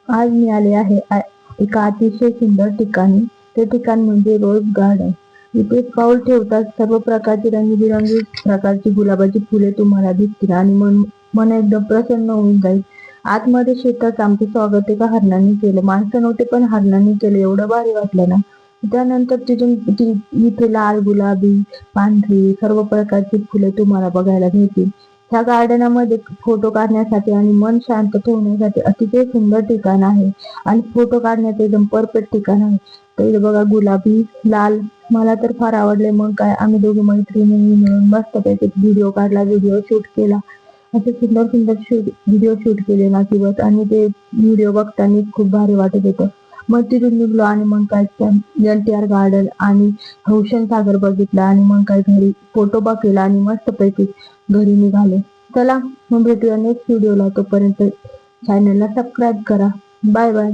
आज मी आले आहे एका अतिशय सुंदर ठिकाणी. ते ठिकाण म्हणजे रोज गार्डन. इथे पाऊल ठेवताच सर्व प्रकारची रंगीबेरंगी प्रकारची गुलाबाची फुले तुम्हाला दिसतील आणि मन मन एकदम प्रसन्न होऊन जाईल. आतमध्ये शेतात आमचे स्वागत एका हरणांनी केलं. माणसं नव्हते पण हरणांनी केलं. एवढं भारी वाटलं ना. त्यानंतर इथे लाल, गुलाबी, पांढरी सर्व प्रकारची फुले तुम्हाला बघायला मिळतील. ह्या गार्डनामध्ये फोटो काढण्यासाठी आणि मन शांत ठेवण्यासाठी अतिशय सुंदर ठिकाण आहे आणि फोटो काढण्याचं एकदम परफेक्ट ठिकाण आहे. तर इथे बघा गुलाबी, लाल मला तर फार आवडले. मग काय आम्ही दोघी मैत्रिणी मिळून मस्तपैकी व्हिडिओ काढला, व्हिडिओ शूट केला. असे सुंदर सुंदर व्हिडिओ शूट केले ना की बस. आणि ते व्हिडिओ बघताना खूप भारी वाटत होतं. मग तिथून निघलो आणि मग काय NTR गार्डन आणि हौशन सागर बघितला आणि मग काय घरी फोटो केला आणि मस्तपैकी घरी निघाले. चला मग भेटूया नेक्स्ट व्हिडिओला. तोपर्यंत चॅनलला सबस्क्राईब करा. Bye bye.